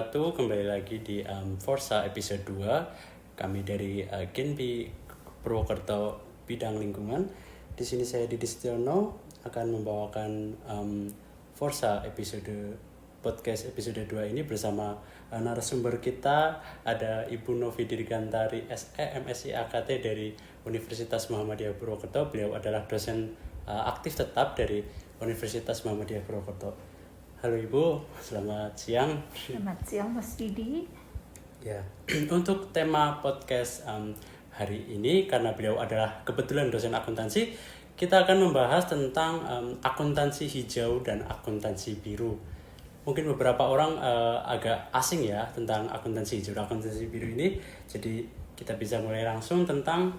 wabarakatuh. Kembali lagi di Forsa episode 2. Kami dari Genpi Purwokerto bidang lingkungan. Di sini saya Didi Setiono akan membawakan Forsa podcast episode 2 ini bersama narasumber kita. Ada Ibu Novi Dirgantari MSc AKT dari Universitas Muhammadiyah Purwokerto. Beliau adalah dosen aktif tetap dari Universitas Muhammadiyah Purwokerto. Halo Ibu, selamat siang. Selamat siang Mas Didi. Ya, untuk tema podcast hari ini, karena beliau adalah kebetulan dosen akuntansi, kita akan membahas tentang akuntansi hijau dan akuntansi biru. Mungkin beberapa orang agak asing ya tentang akuntansi hijau dan akuntansi biru ini. Jadi kita bisa mulai langsung tentang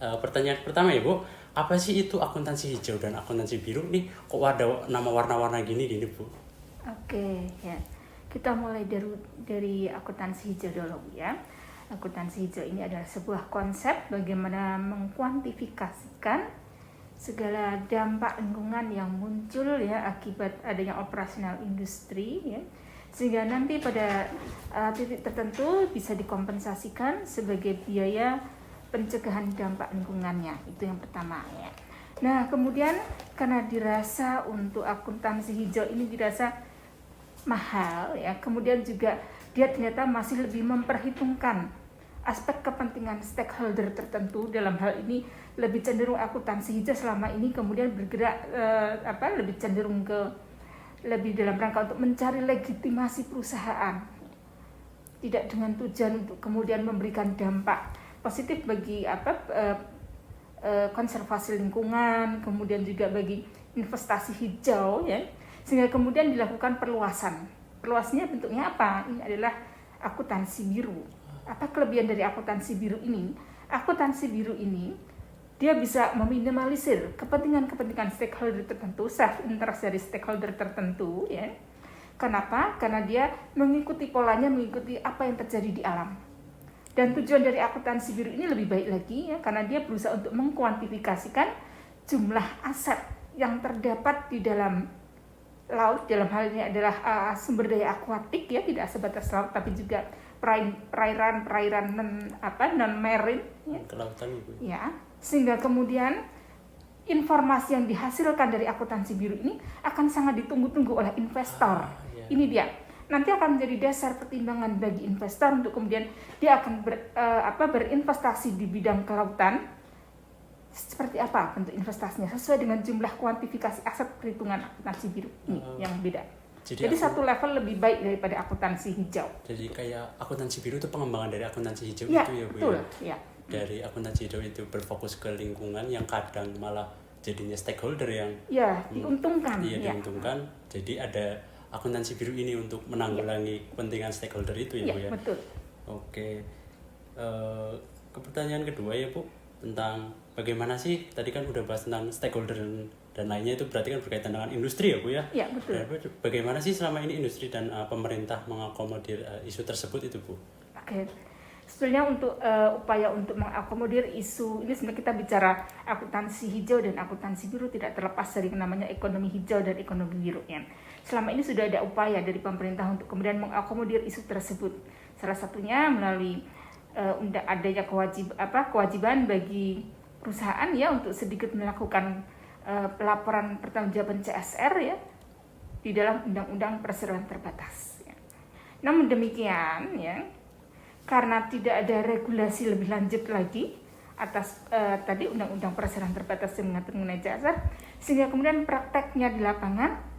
pertanyaan pertama Ibu. Apa sih itu akuntansi hijau dan akuntansi biru nih? Kok ada nama warna-warna gini Bu? Oke, ya. Kita mulai dari akuntansi hijau dulu ya. Akuntansi hijau ini adalah sebuah konsep bagaimana mengkuantifikasikan segala dampak lingkungan yang muncul ya akibat adanya operasional industri ya. Sehingga nanti pada titik tertentu bisa dikompensasikan sebagai biaya pencegahan dampak lingkungannya. Itu yang pertama ya. Nah, kemudian karena dirasa untuk akuntansi hijau ini dirasa mahal ya, kemudian juga dia ternyata masih lebih memperhitungkan aspek kepentingan stakeholder tertentu. Dalam hal ini lebih cenderung akuntansi hijau selama ini kemudian bergerak lebih cenderung ke lebih dalam rangka untuk mencari legitimasi perusahaan, tidak dengan tujuan untuk kemudian memberikan dampak positif bagi konservasi lingkungan, kemudian juga bagi investasi hijau ya, sehingga kemudian dilakukan perluasan. Perluasannya bentuknya apa? Ini adalah akuntansi biru. Apa kelebihan dari akuntansi biru ini? Akuntansi biru ini dia bisa meminimalisir kepentingan stakeholder tertentu, self interest dari stakeholder tertentu ya. Kenapa? Karena dia mengikuti polanya, mengikuti apa yang terjadi di alam. Dan tujuan dari akuntansi biru ini lebih baik lagi ya, karena dia berusaha untuk mengkuantifikasikan jumlah aset yang terdapat di dalam laut. Dalam hal ini adalah sumber daya akuatik ya, tidak sebatas laut tapi juga perairan non marine ya. Kelautan Ibu. Ya, sehingga kemudian informasi yang dihasilkan dari akuntansi biru ini akan sangat ditunggu-tunggu oleh investor. Ini dia. Nanti akan menjadi dasar pertimbangan bagi investor untuk kemudian dia akan berinvestasi di bidang kelautan. Seperti apa bentuk investasinya sesuai dengan jumlah kuantifikasi aset perhitungan akuntansi biru ini yang beda. Jadi satu level lebih baik daripada akuntansi hijau. Jadi kayak akuntansi biru itu pengembangan dari akuntansi hijau ya, itu ya Bu. Betul, ya. Dari akuntansi hijau itu berfokus ke lingkungan yang kadang malah jadinya stakeholder yang diuntungkan. Diuntungkan. Jadi ada akuntansi biru ini untuk menanggulangi kepentingan stakeholder itu ya Bu ya. Betul. Oke. Ke pertanyaan kedua ya Bu, tentang bagaimana sih tadi kan udah bahas tentang stakeholder dan lainnya, itu berarti kan berkaitan dengan industri ya Bu ya. Iya, betul. Bagaimana sih selama ini industri dan pemerintah mengakomodir isu tersebut itu Bu? Oke. Sebetulnya untuk upaya untuk mengakomodir isu ini, sebenarnya kita bicara akuntansi hijau dan akuntansi biru tidak terlepas dari namanya ekonomi hijau dan ekonomi biru ya. Selama ini sudah ada upaya dari pemerintah untuk kemudian mengakomodir isu tersebut. Salah satunya melalui adanya kewajiban bagi perusahaan ya untuk sedikit melakukan pelaporan pertanggungjawaban CSR ya di dalam Undang-Undang Perseroan Terbatas. Ya. Namun demikian ya, karena tidak ada regulasi lebih lanjut lagi atas tadi Undang-Undang Perseroan Terbatas yang mengatur mengenai CSR, sehingga kemudian prakteknya di lapangan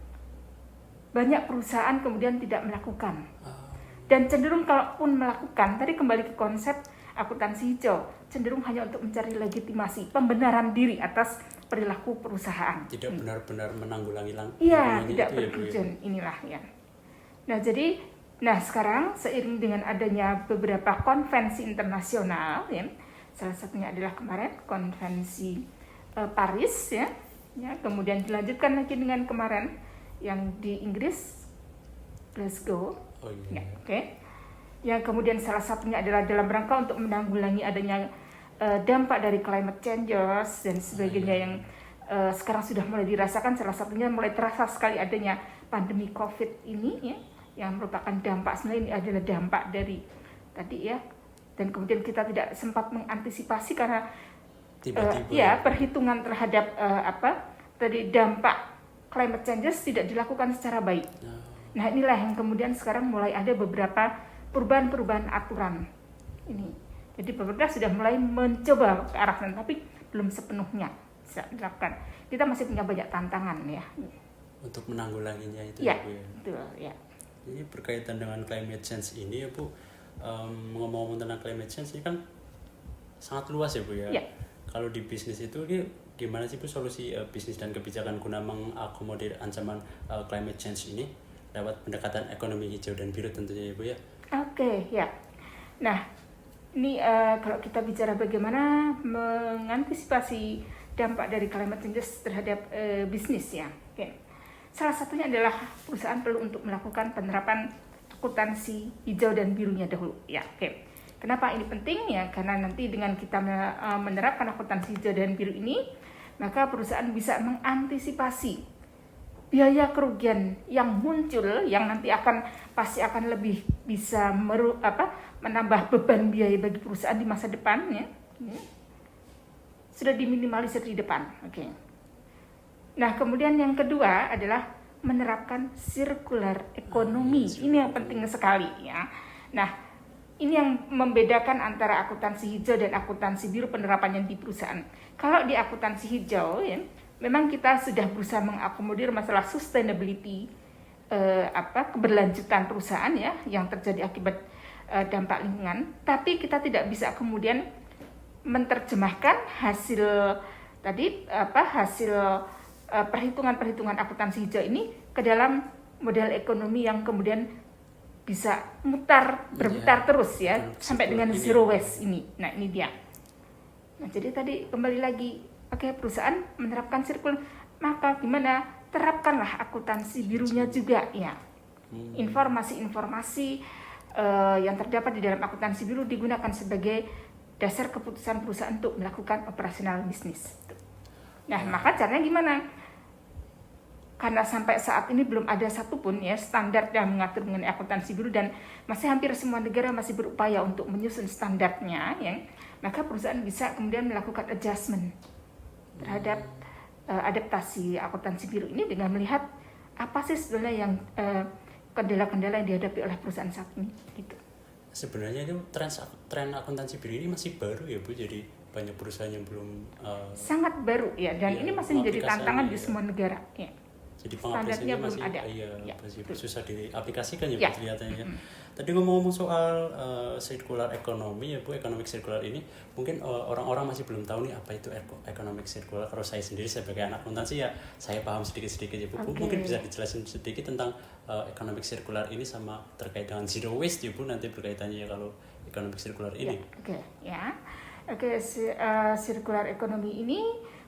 banyak perusahaan kemudian tidak melakukan. Dan cenderung kalaupun melakukan, tadi kembali ke konsep akuntansi hijau, cenderung hanya untuk mencari legitimasi, pembenaran diri atas perilaku perusahaan. Tidak benar-benar menanggulangi tidak bertujuan inilah ya. Nah, sekarang seiring dengan adanya beberapa konvensi internasional ya, salah satunya adalah kemarin konvensi Paris ya, kemudian dilanjutkan lagi dengan kemarin yang di Inggris, Glasgow. Yang kemudian salah satunya adalah dalam rangka untuk menanggulangi adanya dampak dari climate changes dan sebagainya yang sekarang sudah mulai dirasakan. Salah satunya mulai terasa sekali adanya pandemi COVID ini ya, yang merupakan dampak, sebenarnya ini adalah dampak dari tadi ya, dan kemudian kita tidak sempat mengantisipasi karena perhitungan terhadap tadi dampak climate changes tidak dilakukan secara baik. Nah inilah yang kemudian sekarang mulai ada beberapa perubahan aturan ini. Jadi pemerintah sudah mulai mencoba ke arah sana, tapi belum sepenuhnya bisa dilakukan. Kita masih punya banyak tantangan ya. Untuk menanggulanginya itu ya, Bu ya. Betul, ya. Ini berkaitan dengan climate change ini ya Bu. Ngomong-ngomong tentang climate change ini kan sangat luas ya Bu ya. Kalau di bisnis itu gimana sih Bu solusi bisnis dan kebijakan guna mengakomodir ancaman climate change ini lewat pendekatan ekonomi hijau dan biru tentunya ya Bu ya. Oke, ya. Nah, ini kalau kita bicara bagaimana mengantisipasi dampak dari climate change terhadap bisnis ya. Oke. Salah satunya adalah perusahaan perlu untuk melakukan penerapan akuntansi hijau dan birunya dahulu. Ya, oke. Kenapa ini penting ya? Karena nanti dengan kita menerapkan akuntansi hijau dan biru ini, maka perusahaan bisa mengantisipasi biaya kerugian yang muncul, yang nanti pasti akan lebih bisa menambah beban biaya bagi perusahaan di masa depan ya. Sudah diminimalisir di depan. Oke. Nah, kemudian yang kedua adalah menerapkan circular economy. Ini yang penting sekali ya. Nah, ini yang membedakan antara akuntansi hijau dan akuntansi biru penerapannya di perusahaan. Kalau di akuntansi hijau ya, memang kita sudah berusaha mengakomodir masalah sustainability, keberlanjutan perusahaan ya yang terjadi akibat dampak lingkungan, tapi kita tidak bisa kemudian menerjemahkan hasil perhitungan akuntansi hijau ini ke dalam model ekonomi yang kemudian bisa berputar terus ya sampai dengan zero waste ini. Nah ini dia. Nah jadi tadi kembali lagi, perusahaan menerapkan circular, maka gimana? Terapkanlah akuntansi birunya juga ya. Informasi-informasi yang terdapat di dalam akuntansi biru digunakan sebagai dasar keputusan perusahaan untuk melakukan operasional bisnis. Nah, maka caranya gimana? Karena sampai saat ini belum ada satupun ya standar yang mengatur mengenai akuntansi biru dan masih hampir semua negara masih berupaya untuk menyusun standarnya, ya, maka perusahaan bisa kemudian melakukan adjustment terhadap adaptasi akuntansi biru ini dengan melihat apa sih sebenarnya yang kendala-kendala yang dihadapi oleh perusahaan saat ini, gitu. Sebenarnya itu tren akuntansi biru ini masih baru ya Bu, jadi banyak perusahaan yang belum sangat baru ya, dan ini masih menjadi tantangan di semua negara ya. Jadi pengaplikasiannya masih ada. Masih susah diaplikasikan ya Bu kelihatannya. Tadi ngomong soal circular economy ya Bu, economic circular ini mungkin orang-orang masih belum tahu nih apa itu economic circular. Kalau saya sendiri sebagai anak akuntansi ya saya paham sedikit-sedikit ya Bu. Mungkin bisa dijelasin sedikit tentang economic circular ini sama terkait dengan zero waste ya Bu, nanti berkaitannya ya kalau economic circular ini. Circular economy ini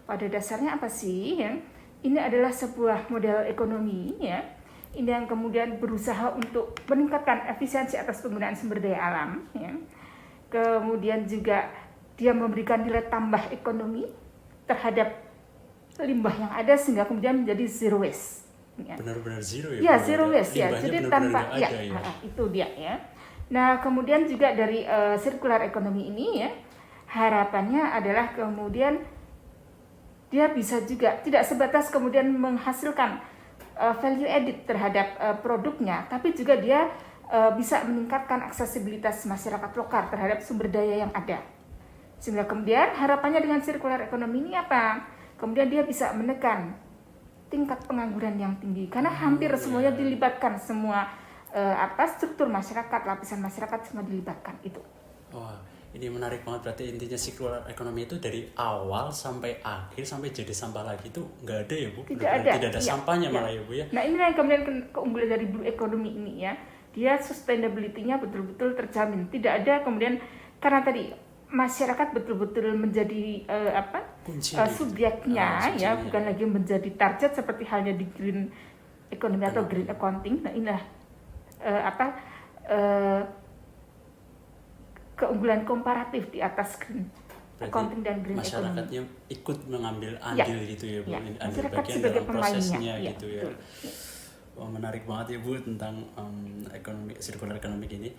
pada dasarnya apa sih ya? Ini adalah sebuah model ekonomi ya. Ini yang kemudian berusaha untuk meningkatkan efisiensi atas penggunaan sumber daya alam ya. Kemudian juga dia memberikan nilai tambah ekonomi terhadap limbah yang ada sehingga kemudian menjadi zero waste. Ya. Benar-benar zero ya? Ya, zero waste ya. Jadi tanpa ya, itu dia ya. Nah, kemudian juga dari circular economy ini ya, harapannya adalah kemudian dia bisa juga tidak sebatas kemudian menghasilkan value added terhadap produknya, tapi juga dia bisa meningkatkan aksesibilitas masyarakat lokal terhadap sumber daya yang ada. Sehingga kemudian harapannya dengan circular economy ini apa? Kemudian dia bisa menekan tingkat pengangguran yang tinggi karena hampir semuanya dilibatkan, semua struktur masyarakat, lapisan masyarakat semua dilibatkan itu. Wah, ini menarik banget, berarti intinya circular economy itu dari awal sampai akhir sampai jadi sampah lagi itu nggak ada ya Bu? Tidak ada sampahnya malah ya Bu ya? Nah ini yang kemudian keunggulan dari blue economy ini ya, dia sustainability-nya betul-betul terjamin, tidak ada kemudian karena tadi masyarakat betul-betul menjadi subjeknya ya, bukan lagi menjadi target seperti halnya di green economy atau green accounting. Nah inilah keunggulan komparatif di atas green accounting dan green economy. Masyarakatnya ikut mengambil andil gitu ya Bu, andil masyarakat bagian sebagai dalam prosesnya pemainnya, gitu ya. Betul. Wah, menarik banget ya Bu tentang ekonomi circular economy ini.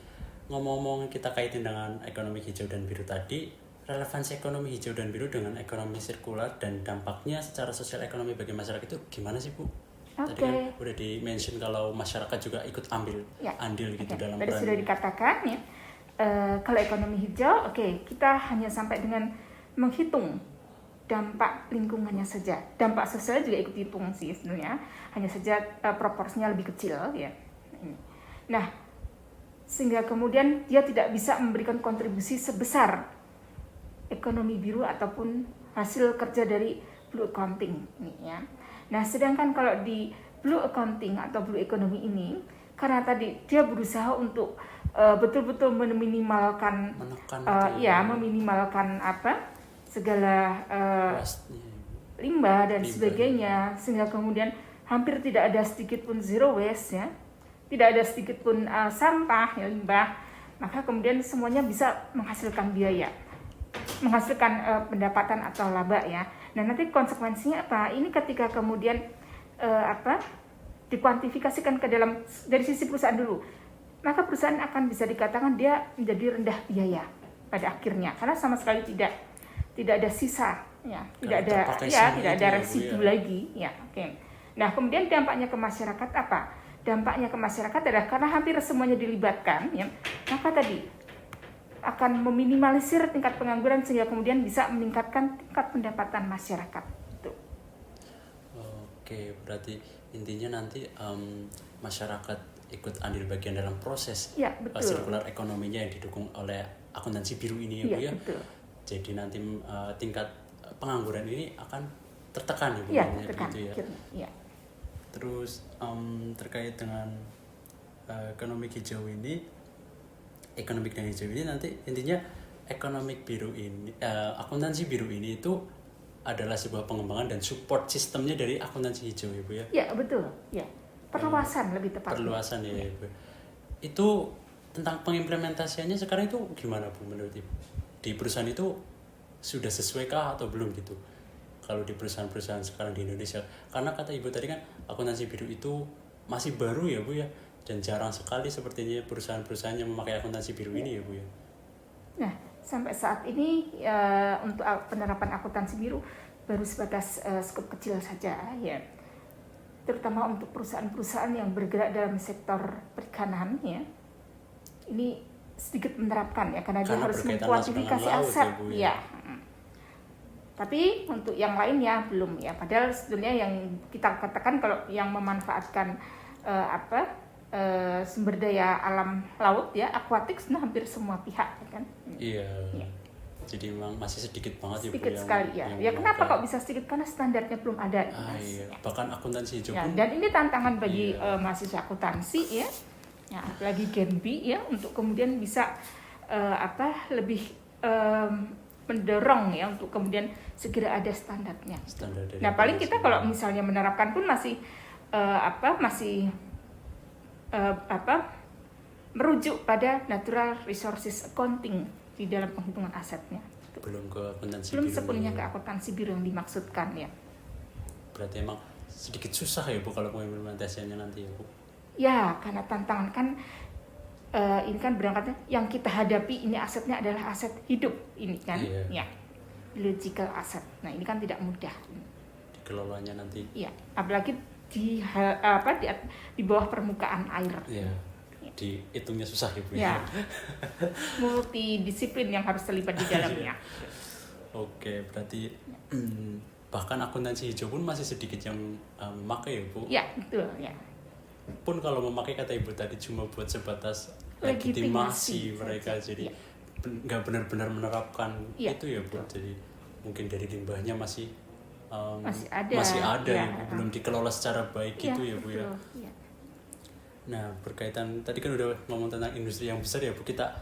Ngomong-ngomong kita kaitin dengan ekonomi hijau dan biru tadi, relevansi ekonomi hijau dan biru dengan ekonomi sirkular dan dampaknya secara sosial ekonomi bagi masyarakat itu gimana sih Bu? Tadi kan udah di-mention kalau masyarakat juga ikut ambil andil gitu dalam tadi peran. sudah dikatakan ya, kalau ekonomi hijau, kita hanya sampai dengan menghitung dampak lingkungannya saja. Dampak sosial juga ikut hitung sih sebenarnya, hanya saja proporsinya lebih kecil ya. Nah, sehingga kemudian dia tidak bisa memberikan kontribusi sebesar ekonomi biru ataupun hasil kerja dari blue accounting ini ya. Nah, sedangkan kalau di blue accounting atau blue economy ini, karena tadi dia berusaha untuk betul-betul meminimalkan meminimalkan segala limbah dan sebagainya, sehingga kemudian hampir tidak ada sedikit pun zero waste ya, tidak ada sedikit pun sampah ya, limbah, maka kemudian semuanya bisa menghasilkan biaya, menghasilkan pendapatan atau laba ya. Nah, nanti konsekuensinya apa? Ini ketika kemudian dikuantifikasikan ke dalam dari sisi perusahaan dulu, maka perusahaan akan bisa dikatakan dia menjadi rendah biaya pada akhirnya, karena sama sekali tidak ada sisa ya, tidak ada residu lagi ya. Nah, kemudian dampaknya ke masyarakat apa? Dampaknya ke masyarakat adalah karena hampir semuanya dilibatkan ya, maka tadi akan meminimalisir tingkat pengangguran sehingga kemudian bisa meningkatkan tingkat pendapatan masyarakat. Itu. Oke, berarti intinya nanti masyarakat ikut andil bagian dalam proses sirkular ekonominya yang didukung oleh akuntansi biru ini ya Bu ya. Betul. Jadi nanti tingkat pengangguran ini akan tertekan ya Bu. Iya, tertekan. Ya. Terus terkait dengan ekonomi hijau ini, ekonomi dan hijau ini nanti intinya akuntansi biru ini itu adalah sebuah pengembangan dan support sistemnya dari akuntansi hijau ya Bu ya. Iya, betul. Ya. Perluasan lebih tepat. Perluasan ya Bu. Itu tentang pengimplementasiannya sekarang itu gimana Bu menurut Ibu? Di perusahaan itu sudah sesuaikah atau belum gitu? Kalau di perusahaan-perusahaan sekarang di Indonesia, karena kata Ibu tadi kan akuntansi biru itu masih baru ya Bu ya, dan jarang sekali sepertinya perusahaan-perusahaan yang memakai akuntansi biru ini ya Bu ya. Nah, sampai saat ini untuk penerapan akuntansi biru baru sebatas skup kecil saja ya, terutama untuk perusahaan-perusahaan yang bergerak dalam sektor perikanan ya. Ini sedikit menerapkan ya, karena dia harus mengkuantifikasi aset ya. Tapi untuk yang lainnya belum ya. Padahal sebenarnya yang kita katakan kalau yang memanfaatkan sumber daya alam laut ya, aquatic, hampir semua pihak kan. Iya. Ya. Jadi memang masih sedikit banget ya Bu. Sedikit sekali ya. Ya kenapa kok bisa sedikit? Karena standarnya belum ada. Iya. Bahkan akuntansi hijau pun. Dan ini tantangan bagi mahasiswa akuntansi ya. Ya, apalagi Gen B ya, untuk kemudian bisa lebih mendorong ya untuk kemudian segera ada standarnya. Nah, paling kita kalau misalnya menerapkan pun masih merujuk pada natural resources accounting di dalam penghitungan asetnya. Belum ke akuntansi belum biru. Sepenuhnya ke akuntansi biru yang dimaksudkan ya. Berarti emang sedikit susah ya Bu kalau pengimplementasiannya nanti ya Bu. Ya, karena tantangan kan ini kan berangkatnya yang kita hadapi ini asetnya adalah aset hidup ini kan, ya, biological asset. Nah, ini kan tidak mudah. Dikelolanya nanti. Iya, apalagi di bawah permukaan air. Iya. Dihitungnya susah ya Bu. Ya. Multidisiplin yang harus terlibat di dalamnya. Oke, berarti bahkan akuntansi hijau pun masih sedikit yang memakai ya Bu. Ya, betul ya. Pun kalau memakai kata Ibu tadi cuma buat sebatas legitimasi mereka saja. Jadi nggak benar-benar menerapkan itu ya Bu. Jadi mungkin dari limbahnya masih ada ya Bu, belum dikelola secara baik gitu ya Bu ya. Nah, berkaitan tadi kan udah ngomong tentang industri yang besar ya Bu, kita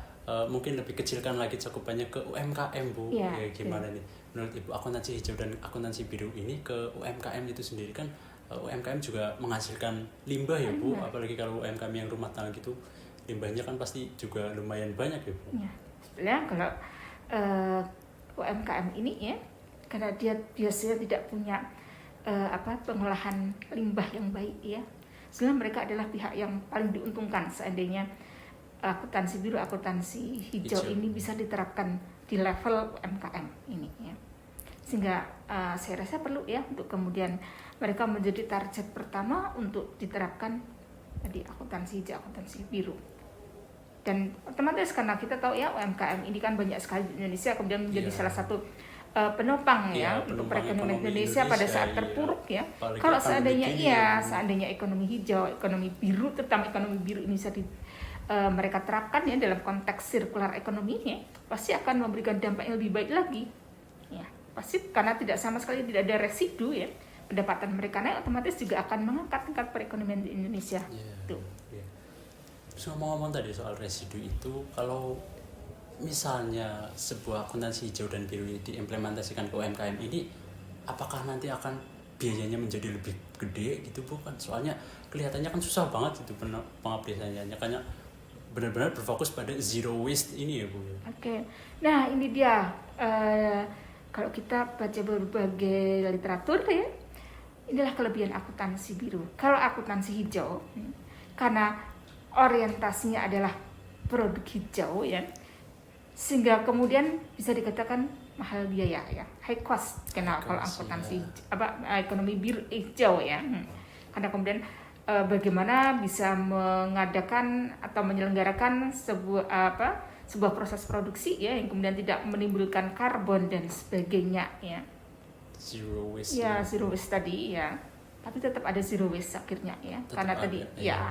mungkin lebih kecilkan lagi cakupannya ke UMKM Bu. Ya gimana nih menurut Ibu akuntansi hijau dan akuntansi biru ini ke UMKM itu sendiri kan? UMKM juga menghasilkan limbah ya Bu, apalagi kalau UMKM yang rumah tangga gitu, limbahnya kan pasti juga lumayan banyak ya Bu. Ya, sebenarnya kalau UMKM ini ya, karena dia biasanya tidak punya pengolahan limbah yang baik ya, Sebenarnya mereka adalah pihak yang paling diuntungkan seandainya akuntansi biru, akuntansi hijau ini bisa diterapkan di level UMKM ini ya. Sehingga saya rasa perlu ya untuk kemudian mereka menjadi target pertama untuk diterapkan di akuntansi hijau, akuntansi biru. Dan otomatis karena kita tahu ya UMKM ini kan banyak sekali di Indonesia, kemudian menjadi salah satu penopang ya untuk perekonomian Indonesia pada saat terpuruk ya. Kalau seandainya ekonomi hijau, ekonomi biru, terutama ekonomi biru ini bisa mereka terapkan ya dalam konteks sirkular ekonomi ya, pasti akan memberikan dampak yang lebih baik lagi. Ya, pasti karena tidak sama sekali tidak ada residu ya. Pendapatan mereka naik, otomatis juga akan mengangkat tingkat perekonomian di Indonesia. Tuh. Terus ngomong-ngomong tadi soal residu itu, kalau misalnya sebuah akuntansi hijau dan biru diimplementasikan ke UMKM ini, apakah nanti akan biayanya menjadi lebih gede gitu Bu? Kan soalnya kelihatannya kan susah banget itu pengaplikasiannya, karena benar-benar berfokus pada zero waste ini ya Bu. Oke. Nah ini dia, kalau kita baca berbagai literatur ya, inilah kelebihan akuntansi biru. Kalau akuntansi hijau, karena orientasinya adalah produk hijau ya, sehingga kemudian bisa dikatakan mahal biaya ya, high cost kalau akuntansi ekonomi biru hijau ya. Karena kemudian bagaimana bisa mengadakan atau menyelenggarakan sebuah proses produksi ya yang kemudian tidak menimbulkan karbon dan sebagainya ya. Zero waste. Ya, zero waste tadi ya. Tapi tetap ada zero waste akhirnya ya. Tetap karena ada, tadi ya.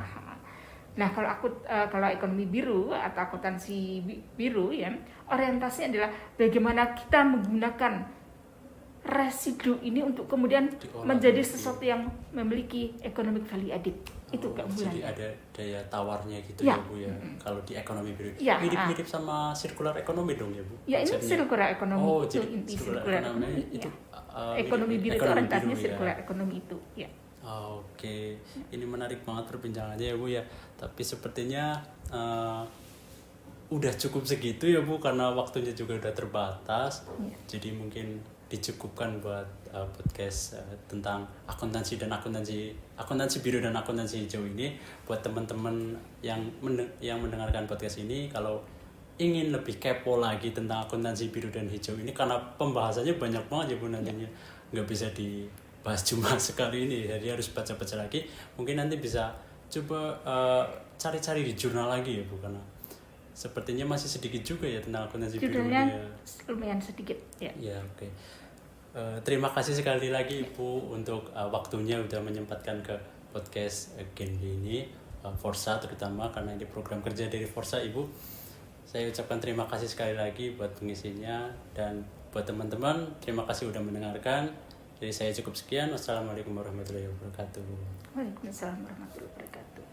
Nah, kalau ekonomi biru atau akuntansi biru ya, orientasinya adalah bagaimana kita menggunakan residu ini untuk kemudian menjadi sesuatu yang memiliki economic value added. Itu keunggulannya. Jadi ada daya tawarnya gitu ya Bu ya. Kalau di ekonomi biru. Ya, mirip-mirip sama circular ekonomi dong ya Bu. Ya, ini circular ekonomi. Oh, jadi inti circular ekonomi itu ekonomi biru itu orientasinya circular ekonomi itu ya. Oke, ini menarik banget perbincangannya ya Bu ya. Tapi sepertinya udah cukup segitu ya Bu, karena waktunya juga udah terbatas. Jadi mungkin dicukupkan buat podcast tentang akuntansi biru dan akuntansi hijau ini. Buat teman-teman yang mendengarkan podcast ini, kalau ingin lebih kepo lagi tentang akuntansi biru dan hijau ini, karena pembahasannya banyak banget ya Bu nantinya, nggak bisa bahas cuma sekali ini, jadi harus baca-baca lagi. Mungkin nanti bisa coba cari-cari di jurnal lagi ya Bu, karena sepertinya masih sedikit juga ya tentang akuntansi biru. Jurnalnya lumayan sedikit ya. Ya oke. Terima kasih sekali lagi Ibu untuk waktunya udah menyempatkan ke podcast Genbi ini, Forsa terutama karena ini program kerja dari Forsa Ibu. Saya ucapkan terima kasih sekali lagi buat pengisinya, dan buat teman-teman terima kasih udah mendengarkan. Jadi saya cukup sekian. Wassalamualaikum warahmatullahi wabarakatuh. Waalaikumsalam warahmatullahi wabarakatuh.